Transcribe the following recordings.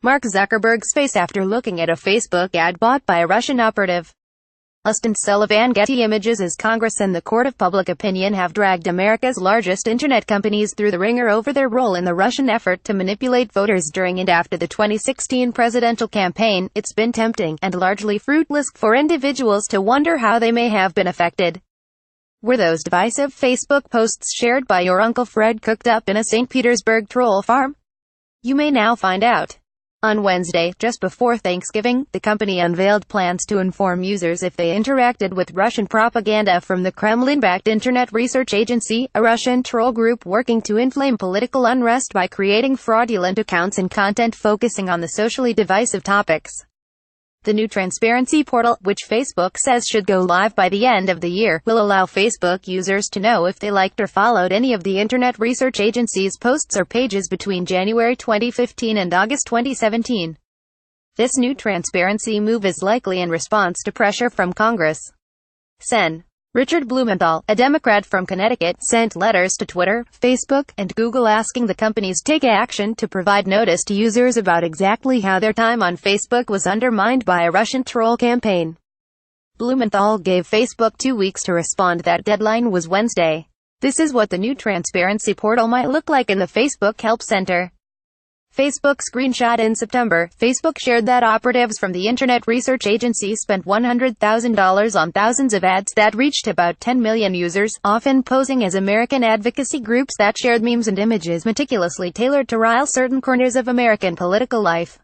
Mark Zuckerberg's face after looking at a Facebook ad bought by a Russian operative. Austin Sullivan. Getty Images. As Congress and the court of public opinion have dragged America's largest internet companies through the wringer over their role in the Russian effort to manipulate voters during and after the 2016 presidential campaign, it's been tempting, and largely fruitless, for individuals to wonder how they may have been affected. Were those divisive Facebook posts shared by your Uncle Fred cooked up in a St. Petersburg troll farm? You may now find out. On Wednesday, just before Thanksgiving, the company unveiled plans to inform users if they interacted with Russian propaganda from the Kremlin-backed Internet Research Agency, a Russian troll group working to inflame political unrest by creating fraudulent accounts and content focusing on the socially divisive topics. The new transparency portal, which Facebook says should go live by the end of the year, will allow Facebook users to know if they liked or followed any of the Internet Research Agency's posts or pages between January 2015 and August 2017. This new transparency move is likely in response to pressure from Congress. Sen. Richard Blumenthal, a Democrat from Connecticut, sent letters to Twitter, Facebook, and Google asking the companies to take action to provide notice to users about exactly how their time on Facebook was undermined by a Russian troll campaign. Blumenthal gave Facebook 2 weeks to respond. That deadline was Wednesday. This is what the new transparency portal might look like in the Facebook Help Center. Facebook screenshot. In September, Facebook shared that operatives from the Internet Research Agency spent $100,000 on thousands of ads that reached about 10 million users, often posing as American advocacy groups that shared memes and images meticulously tailored to rile certain corners of American political life.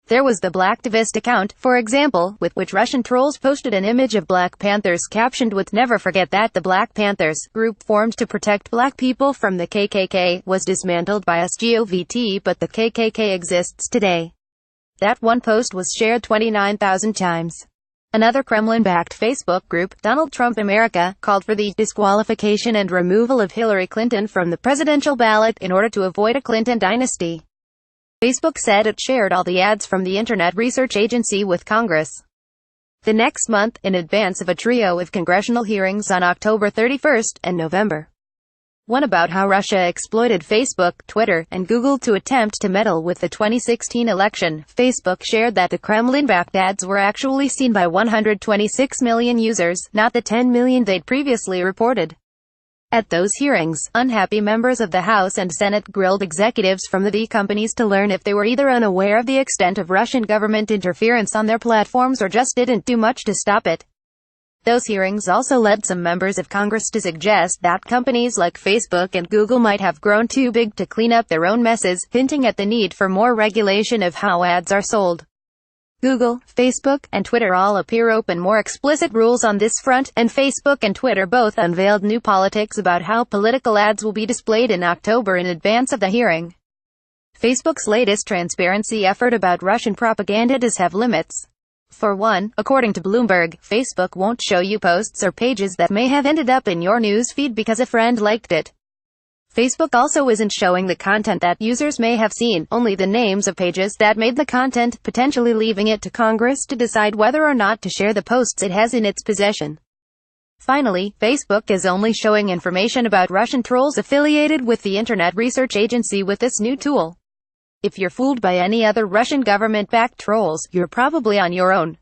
There was the Blacktivist account, for example, with which Russian trolls posted an image of Black Panthers captioned with "Never forget that." The Black Panthers, group formed to protect black people from the KKK, was dismantled by SGOVT, but the KKK exists today. That one post was shared 29,000 times. Another Kremlin-backed Facebook group, Donald Trump America, called for the disqualification and removal of Hillary Clinton from the presidential ballot in order to avoid a Clinton dynasty. Facebook said it shared all the ads from the Internet Research Agency with Congress. The next month, in advance of a trio of congressional hearings on October 31st and November 1 about how Russia exploited Facebook, Twitter, and Google to attempt to meddle with the 2016 election, Facebook shared that the Kremlin-backed ads were actually seen by 126 million users, not the 10 million they'd previously reported. At those hearings, unhappy members of the House and Senate grilled executives from the companies to learn if they were either unaware of the extent of Russian government interference on their platforms or just didn't do much to stop it. Those hearings also led some members of Congress to suggest that companies like Facebook and Google might have grown too big to clean up their own messes, hinting at the need for more regulation of how ads are sold. Google, Facebook, and Twitter all appear open more explicit rules on this front, and Facebook and Twitter both unveiled new politics about how political ads will be displayed in October in advance of the hearing. Facebook's latest transparency effort about Russian propaganda does have limits. For one, according to Bloomberg, Facebook won't show you posts or pages that may have ended up in your news feed because a friend liked it. Facebook also isn't showing the content that users may have seen, only the names of pages that made the content, potentially leaving it to Congress to decide whether or not to share the posts it has in its possession. Finally, Facebook is only showing information about Russian trolls affiliated with the Internet Research Agency with this new tool. If you're fooled by any other Russian government-backed trolls, you're probably on your own.